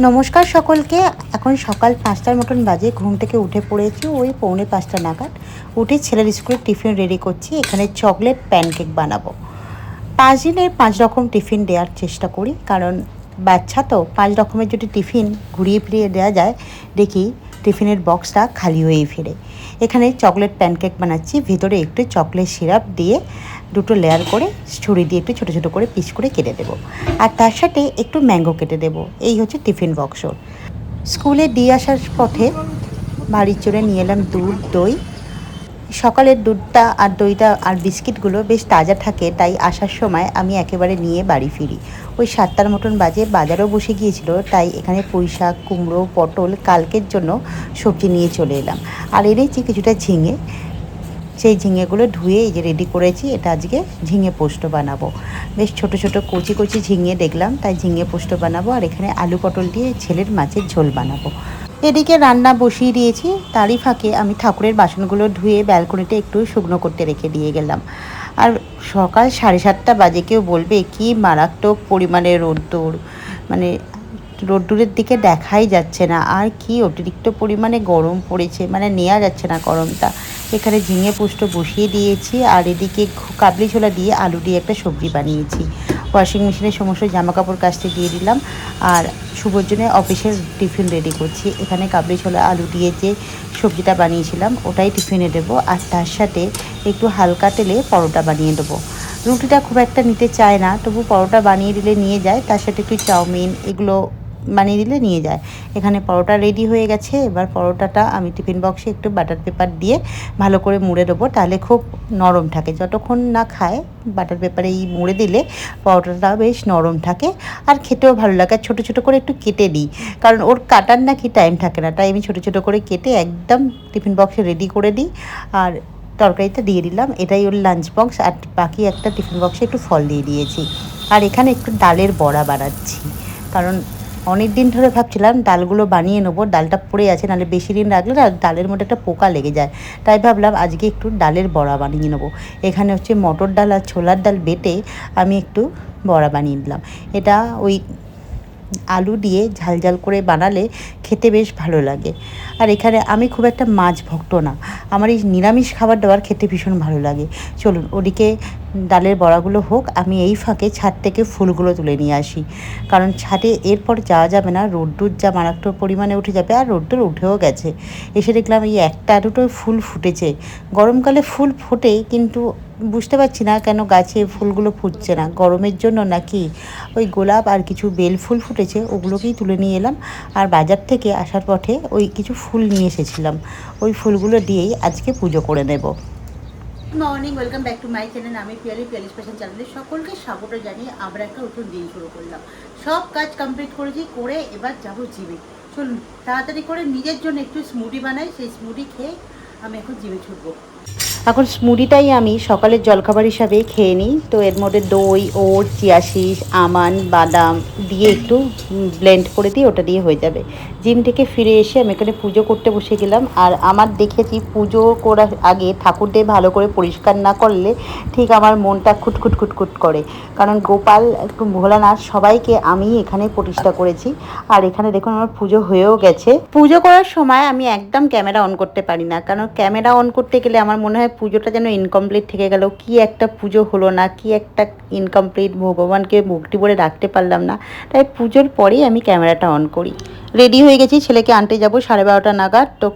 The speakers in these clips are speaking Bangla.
নমস্কার সকলকে। এখন সকাল ৫টার মতন বাজে। ঘুম থেকে উঠে পড়েছি ওই পৌনে ৫টা নাগাদ। উঠে ছেলের স্কুলের টিফিন রেডি করছি। এখানে চকলেট প্যানকেক বানাবো। ৫ দিনের ৫ রকম টিফিন দেওয়ার চেষ্টা করি, কারণ বাচ্চা তো ৫ রকমের যদি টিফিন ঘুরিয়ে ফিরিয়ে দেওয়া যায়, দেখি টিফিনের বক্সটা খালি হয়েই ফিরে। এখানে চকলেট প্যানকেক বানাচ্ছি। ভিতরে একটু চকলেট সিরাপ দিয়ে দুটো লেয়ার করে ছুরি দিয়ে একটু ছোটো ছোটো করে পিস করে কেটে দেবো, আর তার সাথে একটু ম্যাঙ্গো কেটে দেবো। এই হচ্ছে টিফিন বক্স। স্কুলে দিয়ে আসার পথে বাড়ির চড়ে নিয়ে এলাম দুধ, দই। সকালের দুধটা আর দইটা আর বিস্কিটগুলো বেশ তাজা থাকে, তাই আসার সময় আমি একেবারে নিয়ে বাড়ি ফিরি। ওই 7টার মতন বাজে। বাজারও বসে গিয়েছিল, তাই এখানে পুঁই শাক, কুমড়ো, পটল কালকের জন্য সবজি নিয়ে চলে এলাম। আর এনেছি কিছুটা ঝিঙে। সেই ঝিঙেগুলো ধুয়ে এই যে রেডি করেছি। এটা আজকে ঝিঙে পোস্ত বানাবো। বেশ ছোট ছোট কচি কচি ঝিঙে দেখলাম, তাই ঝিঙে পোস্ত বানাবো। আর এখানে আলু পটল দিয়ে ছেলের মাছের ঝোল বানাবো। এদিকে রান্না বসিয়ে দিয়েছি। তারই ফাঁকে আমি ঠাকুরের বাসনগুলো ধুয়ে ব্যালকনিতে একটু শুকনো করতে রেখে দিয়ে গেলাম। আর সকাল 7:30 বাজে। কেউ বলবে কি মারাত্মক পরিমাণে রোদ্দুর, মানে রোদ্দুরের দিকে দেখাই যাচ্ছে না। আর কি অতিরিক্ত পরিমাণে গরম পড়েছে, মানে নেওয়া যাচ্ছে না গরমটা। এখানে ঝিঙে পোস্ত বসিয়ে দিয়েছি, আর এদিকে কাবলি ছোলা দিয়ে আলু দিয়ে একটা সবজি বানিয়েছি। ওয়াশিং মেশিনে সমস্ত জামাকাপড় কাচতে দিয়ে দিলাম, আর শুভর জন্য অফিসের টিফিন রেডি করছি। এখানে কাবলি ছোলা আলু দিয়ে যে সবজিটা বানিয়েছিলাম ওটাই টিফিনে দেবো, আর তার সাথে একটু হালকা তেলে পরোটা বানিয়ে দেবো। রুটিটা খুব একটা নিতে চায় না, তবু পরোটা বানিয়ে দিলে নিয়ে যায়। তার সাথে একটু চাউমিন এগুলো বানিয়ে দিলে নিয়ে যায়। এখানে পরোটা রেডি হয়ে গেছে। এবার পরোটাটা আমি টিফিন বক্সে একটু বাটার পেপার দিয়ে ভালো করে মুড়ে দেবো, তাহলে খুব নরম থাকে। যতক্ষণ না খায় বাটার পেপারে এই মুড়ে দিলে পরোটাটা বেশ নরম থাকে, আর খেতেও ভালো লাগে। আর ছোটো ছোটো করে একটু কেটে দিই, কারণ ওর কাটার নাকি টাইম থাকে না, তাই আমি ছোটো ছোটো করে কেটে একদম টিফিন বক্সে রেডি করে দিই। আর তরকারিটা দিয়ে দিলাম। এটাই ওর লাঞ্চ বক্স। আর বাকি একটা টিফিন বক্সে একটু ফল দিয়ে দিয়েছি। আর এখানে একটু ডালের বড়া বানাচ্ছি, কারণ অনেক দিন ধরে ভাবছিলাম ডালগুলো বানিয়ে নেবো। ডালটা পড়ে আছে, নাহলে বেশি দিন রাখলে না ডালের মধ্যে একটা পোকা লেগে যায়। তাই ভাবলাম আজকে একটু ডালের বড়া বানিয়ে নেবো। এখানে হচ্ছে মটর ডাল আর ছোলার ডাল বেটে আমি একটু বড়া বানিয়ে নিলাম। এটা ওই আলু দিয়ে ঝাল ঝাল করে বানালে খেতে বেশ ভালো লাগে। আর এখানে আমি খুব একটা মাছ ভক্ত না, আমার এই নিরামিষ খাবার দাবার খেতে ভীষণ ভালো লাগে। চলুন ওদিকে ডালের বড়াগুলো হোক, আমি এই ফাঁকে ছাদ থেকে ফুলগুলো তুলে নিয়ে আসি, কারণ ছাদে এরপর যাওয়া যাবে না। রোদ্দুর যা মারাত্মক পরিমাণে উঠে যাবে, আর রোদ্দুর উঠেও গেছে। এসে দেখলাম এই একটা দুটো ফুল ফুটেছে। গরমকালে ফুল ফোটে, কিন্তু বুঝতে পারছি না কেন গাছে ফুলগুলো ফুটছে না, গরমের জন্য নাকি। ওই গোলাপ আর কিছু বেল ফুল ফুটেছে, ওগুলোকেই তুলে নিয়ে এলাম। আর বাজার থেকে আসার পথে ওই কিছু ফুল নিয়ে এসেছিলাম, ওই ফুলগুলো দিয়েই আজকে পুজো করে নেব। Good morning, welcome back to my channel. আমি পিয়ালি স্পেশাল চ্যানেলে সকলকে স্বাগত জানিয়ে আবার একটা নতুন দিন শুরু করলাম। সব কাজ কমপ্লিট করেছি, করে এবার যাবো জিমে। চলুন তাড়াতাড়ি করে নিজের জন্য একটু স্মুদি বানাই, সেই স্মুদি খেয়ে আমি এখন জিমে ছুটবো। এখন স্মুদিটাই আমি সকালের জলখাবার হিসাবে খেয়ে নিই। তো এর মধ্যে দই, ওট, চিয়া সিড, আমন্ড, বাদাম দিয়ে একটু ব্লেন্ড করে দিই, ওটা দিয়ে হয়ে যাবে। জিম থেকে ফিরে এসে আমি এখানে পুজো করতে বসে গেলাম। আর আমার দেখেছি পুজো করার আগে ঠাকুরদের ভালো করে পরিষ্কার না করলে ঠিক আমার মনটা খুটখুট খুটখুট করে, কারণ গোপাল একটু ভোলানাথ সবাইকে আমি এখানে প্রতিষ্ঠা করেছি। আর এখানে দেখুন আমার পুজো হয়েও গেছে। পুজো করার সময় আমি একদম ক্যামেরা অন করতে পারি না, কারণ ক্যামেরা অন করতে গেলে আমার মনে হয় পুজোটা যেন ইনকমপ্লিট থেকে গেল, কি একটা পুজো হলো না, কি একটা ইনকমপ্লিট, ভগবানকে ভক্তি ভরে রাখতে পারলাম না। তাই পুজোর পরেই আমি ক্যামেরাটা অন করি। রেডি হয়ে গেছি, ছেলেকে আনতে যাব 12:30 নাগাদ। তো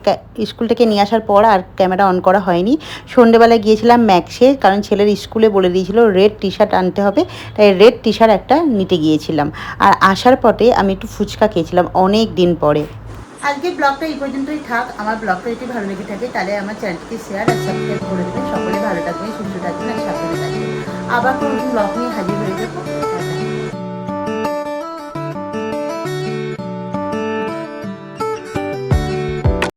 স্কুল থেকে নিয়ে আসার পর আর ক্যামেরা অন করা হয়নি। সন্ধ্যেবেলায় গিয়েছিলাম ম্যাক্সে, কারণ ছেলের স্কুলে বলে দিয়েছিল রেড টি শার্ট আনতে হবে, তাই রেড টি শার্ট একটা নিতে গিয়েছিলাম। আর আসার পথে আমি একটু ফুচকা খেয়েছিলাম অনেক দিন পরে। আজকে ব্লগটা এই পর্যন্তই থাক। আমার ব্লগটা যদি ভালো লেগে থাকে তাহলে আমার চ্যানেলটিকে শেয়ার আর সাবস্ক্রাইব করে দেবেন। সকলে ভালো থাকবেন, সুস্থ থাকবেন আর সাবধানে থাকবেন। আবার কোনো ব্লগ নিয়ে হাজির হয়ে যাবো।